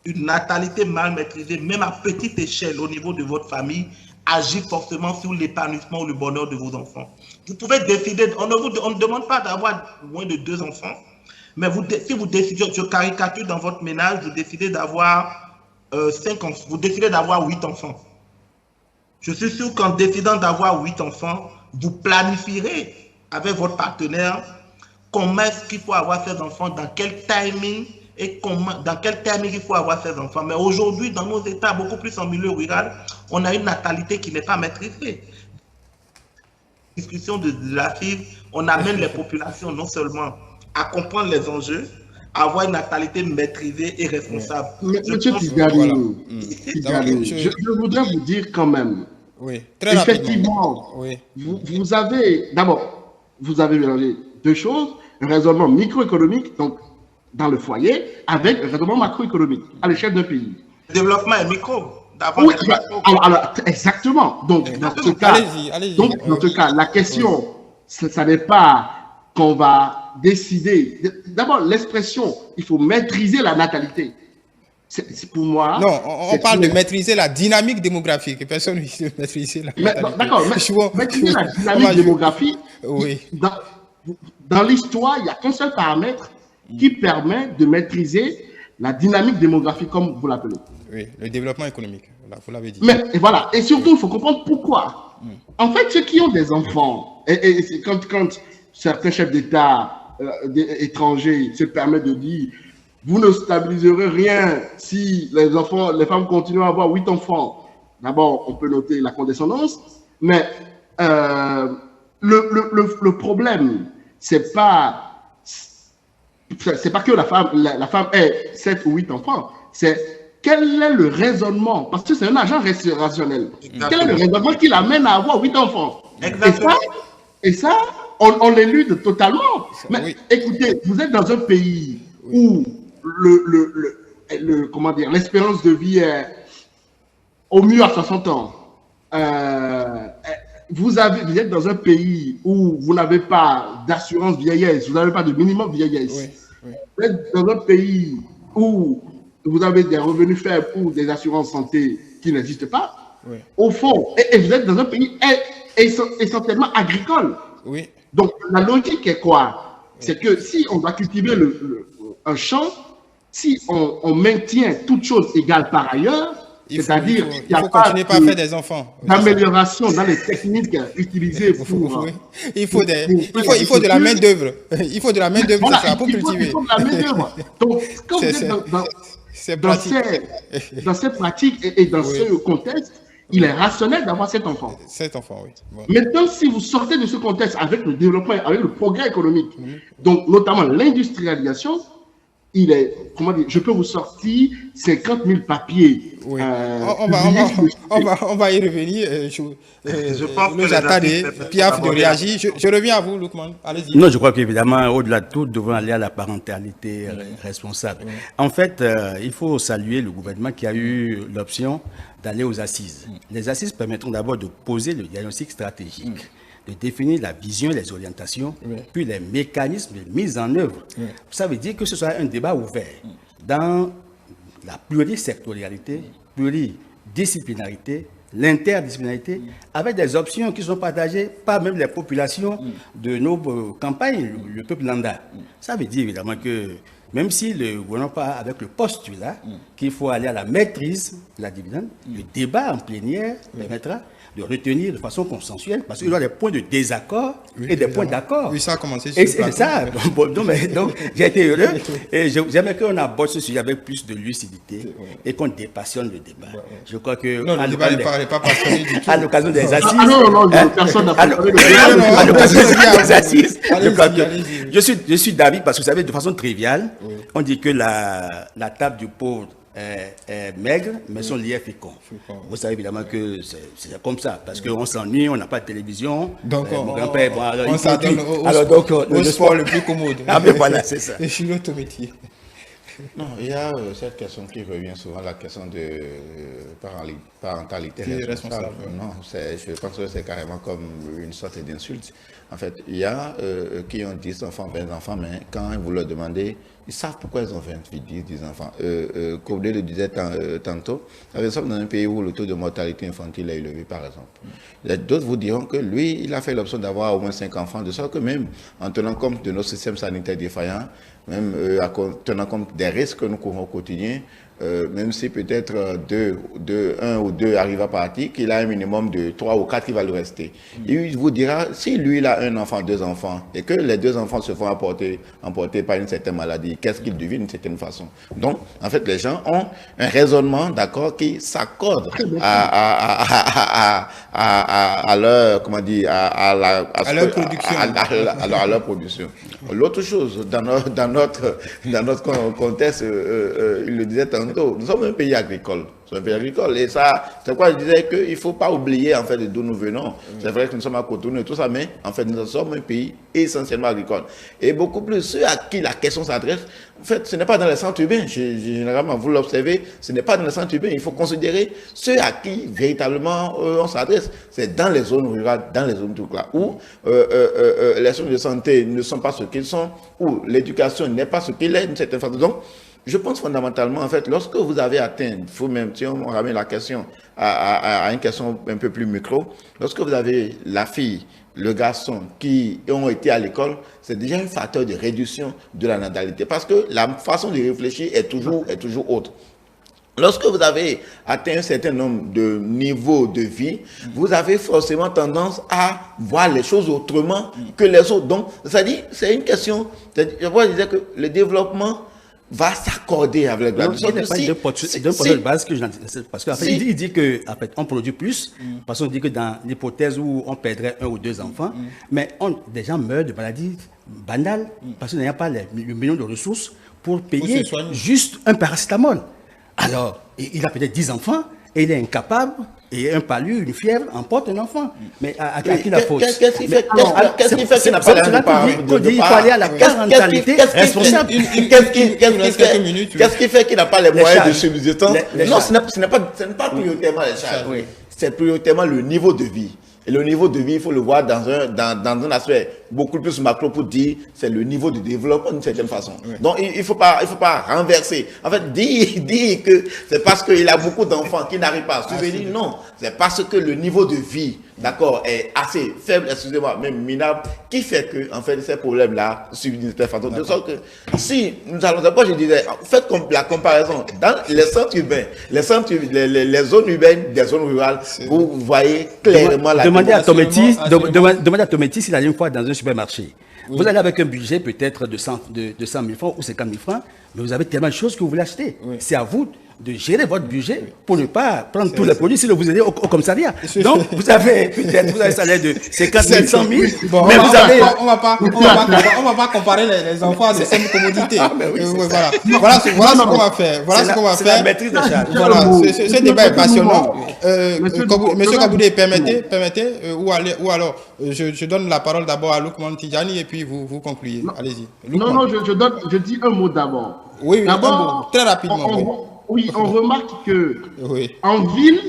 même à petite échelle au niveau de votre famille, agit forcément sur l'épanouissement ou le bonheur de vos enfants. Vous pouvez décider, on ne demande pas d'avoir moins de 2 enfants, Mais si vous décidez, je caricature dans votre ménage, vous décidez d'avoir 5 enfants, vous décidez d'avoir 8 enfants. Je suis sûr qu'en décidant d'avoir 8 enfants, vous planifierez avec votre partenaire comment est-ce qu'il faut avoir ces enfants, dans quel timing et dans quel timing il faut avoir ces enfants. Mais aujourd'hui, dans nos États, beaucoup plus en milieu rural, on a une natalité qui n'est pas maîtrisée. Discussion de la FIV, on amène les populations non seulement à comprendre les enjeux, à avoir une natalité maîtrisée et responsable. Monsieur Tidjani, je voudrais vous dire quand même, très effectivement, vous avez, d'abord, vous avez mélangé deux choses, un raisonnement microéconomique, donc dans le foyer, avec un raisonnement macroéconomique à l'échelle d'un pays. Le développement est micro. Oui, alors, exactement. Donc, dans ce cas, dans ce cas, la question, ça n'est pas qu'on va décider. D'abord, l'expression, il faut maîtriser la natalité. C'est pour moi. Non, on parle de maîtriser la dynamique démographique. Personne ne veut maîtriser la natalité. D'accord, maîtriser la dynamique démographique. Oui. Dans l'histoire, il n'y a qu'un seul paramètre qui permet de maîtriser la dynamique démographique, comme vous l'appelez. Oui, le développement économique, vous l'avez dit. Mais et voilà, et surtout, il faut comprendre pourquoi. En fait, ceux qui ont des enfants, et quand certains chefs d'État étrangers se permettent de dire vous ne stabiliserez rien si les femmes continuent à avoir 8 enfants. D'abord, on peut noter la condescendance, mais le problème, c'est pas que la femme ait 7 ou 8 enfants, c'est quel est le raisonnement, parce que c'est un agent rationnel. Quel est le raisonnement qui l'amène à avoir 8 enfants? Et ça, on l'élude totalement. Mais écoutez, vous êtes dans un pays où l'espérance de vie est au mieux à 60 ans. Vous êtes dans un pays où vous n'avez pas d'assurance vieillesse, vous n'avez pas de minimum vieillesse. Vous êtes dans un pays où vous avez des revenus faibles ou des assurances santé qui n'existent pas. Au fond, et vous êtes dans un pays essentiellement agricole. Donc, la logique est quoi? C'est que si on doit cultiver un champ, si on maintient toutes choses égales par ailleurs, c'est-à-dire qu'il n'y a pas d'amélioration dans les techniques utilisées pour... Il faut de la main-d'œuvre. Il faut de la main-d'œuvre pour cultiver. Il faut de la main-d'œuvre. Donc, quand vous êtes dans cette pratique et dans ce contexte, il est rationnel d'avoir 7 enfants. 7 enfants, oui. Bon. Maintenant, si vous sortez de ce contexte avec le développement, avec le progrès économique, donc notamment l'industrialisation, il est, comment dire, je peux vous sortir 50 000 papiers. Oui. On va y revenir. Je pense que j'attends Piaf de réagir. Je reviens à vous, Lukman. Allez-y. Non, je crois qu'évidemment, au-delà de tout, nous devons aller à la parentalité responsable. En fait, il faut saluer le gouvernement qui a eu l'option d'aller aux assises. Les assises permettront d'abord de poser le diagnostic stratégique, de définir la vision, les orientations, puis les mécanismes de mise en œuvre. Ça veut dire que ce soit un débat ouvert dans la plurisectorialité, pluridisciplinarité, l'interdisciplinarité, avec des options qui sont partagées par même les populations de nos campagnes, le peuple lambda. Ça veut dire évidemment que même si le gouvernement part avec le postulat qu'il faut aller à la maîtrise de la dividende, le débat en plénière permettra de retenir de façon consensuelle, parce qu'il y a des points de désaccord et des points d'accord. Oui, ça a commencé sur le plateau. C'est ça. Donc, j'ai été heureux et j'aimerais qu'on aborde ce sujet avec plus de lucidité et qu'on dépassionne le débat. Je crois que... Non, le débat n'est pas passionné du tout. À l'occasion des assises... personne n'a parlé à l'occasion des assises, je suis d'avis, parce que vous savez, de façon triviale, on dit que la table du pauvre est maigre, mais son lait est fécond. Vous savez évidemment que c'est comme ça, parce qu'on s'ennuie, on n'a pas de télévision. Donc, mon grand-père, on s'adonne au sport le plus commode. Ah, mais voilà, c'est ça. Et je suis l'autre métier. Non, il y a cette question qui revient souvent, la question de parentalité responsable. Non, je pense que c'est carrément comme une sorte d'insulte. En fait, il y a qui ont 10 enfants, 20 enfants, mais quand vous leur demandez ils savent pourquoi ils ont 28, 10 enfants. Koblé le disait tantôt, nous sommes dans un pays où le taux de mortalité infantile est élevé, par exemple. D'autres vous diront que lui, il a fait l'option d'avoir au moins 5 enfants, de sorte que même en tenant compte de nos systèmes sanitaires défaillants, même en tenant compte des risques que nous courons au quotidien, même si peut-être un ou deux arrivent à partir, qu'il a un minimum de 3 ou 4 qui va lui rester. Il vous dira, si lui il a un enfant, 2 enfants, et que les 2 enfants se font emporter par une certaine maladie, qu'est-ce qu'ils deviennent d'une certaine façon? Donc, en fait, les gens ont un raisonnement, d'accord, qui s'accorde à leur, comment dire, à leur production. À leur production. L'autre chose, dans notre contexte, il le disait tantôt, nous sommes un pays agricole. Et ça, c'est quoi je disais qu'il ne faut pas oublier en fait d'où nous venons. C'est vrai que nous sommes à Cotonou et tout ça, mais en fait nous sommes un pays essentiellement agricole. Et beaucoup plus ceux à qui la question s'adresse, en fait ce n'est pas dans les centres urbains. Généralement, vous l'observez, ce n'est pas dans les centres urbains. Il faut considérer ceux à qui véritablement on s'adresse. C'est dans les zones rurales, dans les zones là, où les soins de santé ne sont pas ce qu'ils sont, où l'éducation n'est pas ce qu'il est d'une certaine façon. Donc, je pense fondamentalement, en fait, lorsque vous avez atteint, vous-même, si on ramène la question à une question un peu plus micro, lorsque vous avez la fille, le garçon qui ont été à l'école, c'est déjà un facteur de réduction de la natalité parce que la façon de réfléchir est toujours autre. Lorsque vous avez atteint un certain nombre de niveaux de vie, vous avez forcément tendance à voir les choses autrement que les autres. Donc, c'est-à-dire, c'est une question, je disais que le développement va s'accorder avec la globalisation. Il n'y a pas d'un point de base que parce qu'en fait, il dit que en fait, on produit plus, parce qu'on dit que dans l'hypothèse où on perdrait 1 ou 2 enfants, mais des gens meurent de maladies banales parce qu'il n'y a pas le million de ressources pour payer juste un paracétamol. Alors, il a peut-être 10 enfants et il est incapable, et un palu, une fièvre, emporte un enfant. Mais à qui la faute? Qu'est-ce qui fait qu'il n'a pas il faut aller à la parentalité responsable. Qu'est-ce qui fait qu'il n'a pas les moyens de subsistance? Non, ce n'est pas prioritairement les charges. C'est prioritairement le niveau de vie. Et le niveau de vie, il faut le voir dans un aspect beaucoup plus macro pour dire c'est le niveau de développement d'une certaine façon. Oui. Donc il faut pas renverser. En fait, dire que c'est parce qu'il a beaucoup d'enfants qui n'arrivent pas à subvenir, non. C'est parce que le niveau de vie, d'accord, est assez faible, excusez-moi, même minable, qui fait que, en fait, ces problèmes-là subvenent d'une certaine façon. De sorte que, si nous allons d'abord, je disais, faites la comparaison dans les centres urbains, les zones urbaines, des zones rurales, vous voyez clairement la Demandez à Tometti s'il allait une fois dans un supermarché. Oui. Vous allez avec un budget peut-être de 100 000 francs ou 50 000 francs, mais vous avez tellement de choses que vous voulez acheter. Oui. C'est à vous de gérer votre budget pour ne pas prendre tous les produits si vous allez au commissariat. Donc, vous avez peut-être un salaire de 50 000, 100 000, bon, mais vous avez... On va pas comparer les enfants à des simples commodités. Voilà ce qu'on va faire. C'est la maîtrise de charge. Voilà, ce débat est passionnant. Monsieur Kaboudé, permettez, ou alors, je donne la parole d'abord à Lukman Tidjani et puis vous concluez. Allez-y. Non, je dis un mot d'abord. Oui, d'abord, très rapidement. On remarque que en ville,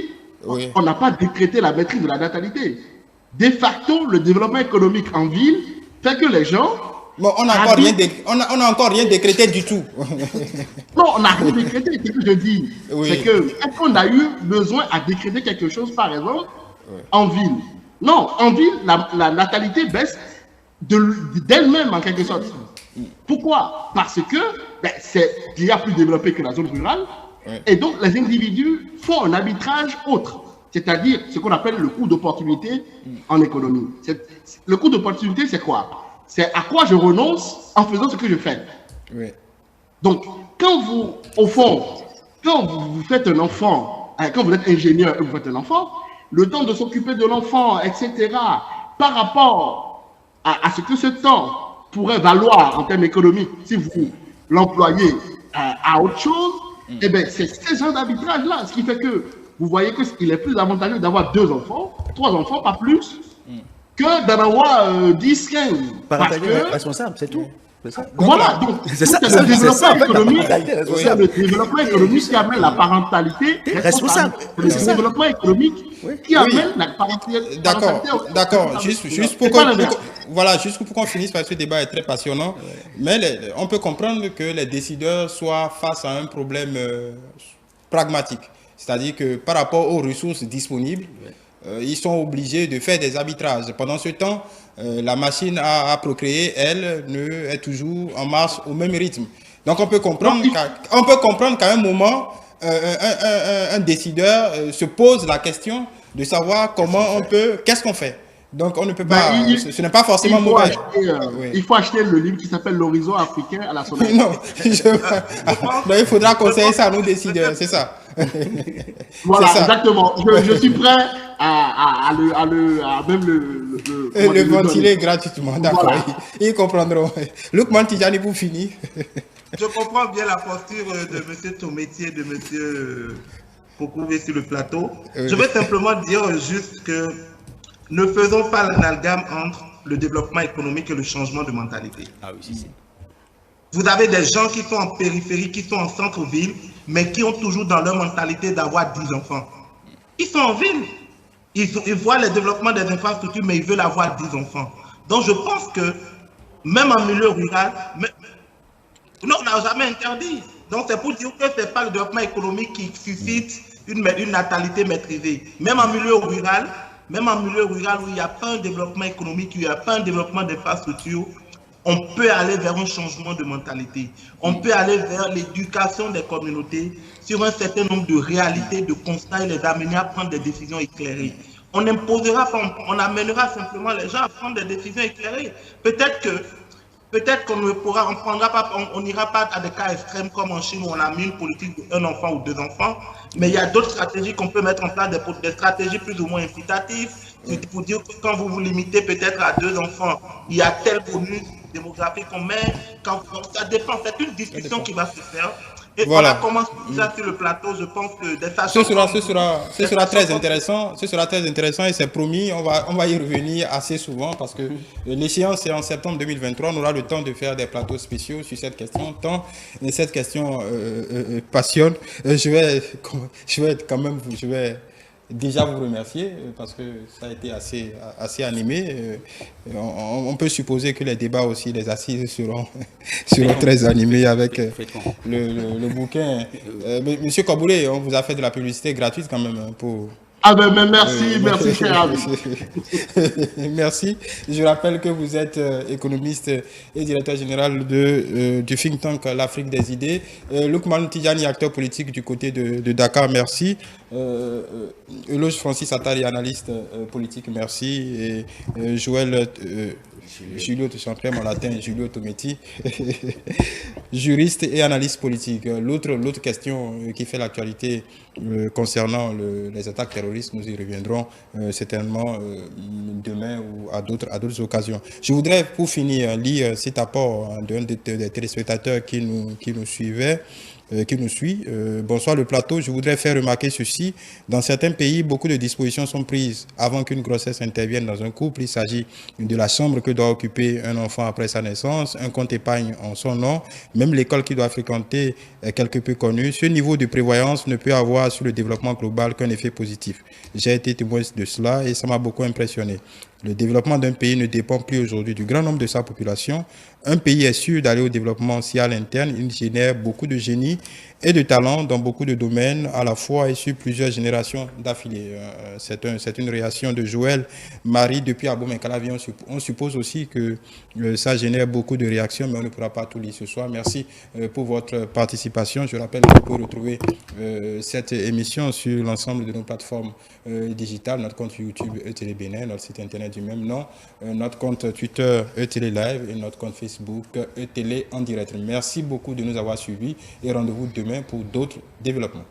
on n'a pas décrété la maîtrise de la natalité. De facto, le développement économique en ville fait que les gens... Bon, on n'a encore rien décrété du tout. Non, on n'a rien décrété. Ce que je dis, c'est que est-ce qu'on a eu besoin à décréter quelque chose, par exemple, en ville? Non, en ville, la natalité baisse d'elle-même, en quelque sorte. Pourquoi? Parce que c'est déjà plus développé que la zone rurale. Et donc, les individus font un arbitrage autre, c'est-à-dire ce qu'on appelle le coût d'opportunité en économie. Le coût d'opportunité, c'est quoi? C'est à quoi je renonce en faisant ce que je fais. Donc, quand vous faites un enfant, quand vous êtes ingénieur et vous faites un enfant, le temps de s'occuper de l'enfant, etc., par rapport à ce que ce temps pourrait valoir en termes économiques si vous l'employez à autre chose, eh bien, c'est ce genre d'arbitrage-là, ce qui fait que vous voyez qu'il est plus avantageux d'avoir 2 enfants, 3 enfants, pas plus, que d'en avoir 10, 15. Parce que... responsable, c'est tout. Voilà, donc c'est le développement économique, c'est le développement économique qui amène la parentalité responsable. C'est le développement économique qui amène la parentalité. D'accord. Juste pour qu'on finisse, parce que ce débat est très passionnant. Mais on peut comprendre que les décideurs soient face à un problème pragmatique. C'est-à-dire que par rapport aux ressources disponibles, ils sont obligés de faire des arbitrages. Pendant ce temps, la machine à procréer, elle, est toujours en marche au même rythme. Donc on peut comprendre qu'à un moment, un décideur se pose la question de savoir qu'est-ce qu'on fait. Donc on ne peut pas, ce n'est pas forcément mauvais. Il faut acheter le livre qui s'appelle L'horizon africain à la Sonatrach. Non, il faudra conseiller ça à nos décideurs, c'est ça. Voilà, exactement. Je suis prêt à même le ventiler gratuitement, d'accord. Voilà. Ils comprendront. Lukman Tidjani, pour finir. Je comprends bien la posture de M. Tometier et de M. Pokouvé sur le plateau. Je vais simplement dire juste que ne faisons pas l'amalgame entre le développement économique et le changement de mentalité. Ah oui, si. Vous avez des gens qui sont en périphérie, qui sont en centre-ville, mais qui ont toujours dans leur mentalité d'avoir 10 enfants. Ils sont en ville. Ils voient le développement des infrastructures, mais ils veulent avoir 10 enfants. Donc je pense que même en milieu rural, non, on n'a jamais interdit. Donc c'est pour dire que ce n'est pas le développement économique qui suscite une natalité maîtrisée. Même en milieu rural où il n'y a pas un développement économique, où il n'y a pas un développement d'infrastructures, on peut aller vers un changement de mentalité. On peut aller vers l'éducation des communautés sur un certain nombre de réalités, de constats et les amener à prendre des décisions éclairées. On n'imposera pas, on amènera simplement les gens à prendre des décisions éclairées. Peut-être qu'on ne pourra, on n'ira pas à des cas extrêmes comme en Chine où on a mis une politique d'un enfant ou 2 enfants, mais il y a d'autres stratégies qu'on peut mettre en place, des stratégies plus ou moins incitatives, pour dire que quand vous vous limitez peut-être à 2 enfants, il y a tel bonus démographique qu'on met, ça dépend, c'est une discussion qui va se faire. Et voilà. On a commencé déjà sur le plateau, je pense que ce sera très intéressant. Ce sera très intéressant et c'est promis, on va y revenir assez souvent parce que l'échéance est en septembre 2023. On aura le temps de faire des plateaux spéciaux sur cette question. Tant cette question passionne, je vais déjà vous remercier parce que ça a été assez animé. On peut supposer que les débats aussi, les assises seront très animés avec le bouquin. Monsieur Koboulé, on vous a fait de la publicité gratuite quand même pour... Ah ben merci cher ami. Merci. Je rappelle que vous êtes économiste et directeur général du think tank L'Afrique des idées. Lukman Tidjani, acteur politique du côté de Dakar, merci. Eloge Francis Attali, analyste politique, merci. Et Joël Julio, je chanterai mon latin, Julio Tometi, juriste et analyste politique. L'autre question qui fait l'actualité concernant les attaques terroristes, nous y reviendrons certainement demain ou à d'autres occasions. Je voudrais, pour finir, lire cet apport d'un des téléspectateurs qui nous suivait. Qui nous suit. Bonsoir le plateau, je voudrais faire remarquer ceci. Dans certains pays, beaucoup de dispositions sont prises avant qu'une grossesse intervienne dans un couple. Il s'agit de la chambre que doit occuper un enfant après sa naissance, un compte épargne en son nom, même l'école qu'il doit fréquenter est quelque peu connue. Ce niveau de prévoyance ne peut avoir sur le développement global qu'un effet positif. J'ai été témoin de cela et ça m'a beaucoup impressionné. Le développement d'un pays ne dépend plus aujourd'hui du grand nombre de sa population. Un pays est sûr d'aller au développement si à l'interne, il génère beaucoup de génie et de talent dans beaucoup de domaines à la fois et sur plusieurs générations d'affilée. C'est une réaction de Joël Marie depuis Abomey-Calavi. On suppose aussi que ça génère beaucoup de réactions, mais on ne pourra pas tout lire ce soir. Merci pour votre participation. Je rappelle que vous pouvez retrouver cette émission sur l'ensemble de nos plateformes digitales, notre compte YouTube ETélé Bénin, notre site internet du même nom, notre compte Twitter ETélé Live et notre compte Facebook ETélé en direct. Merci beaucoup de nous avoir suivis et rendez-vous demain pour d'autres développements.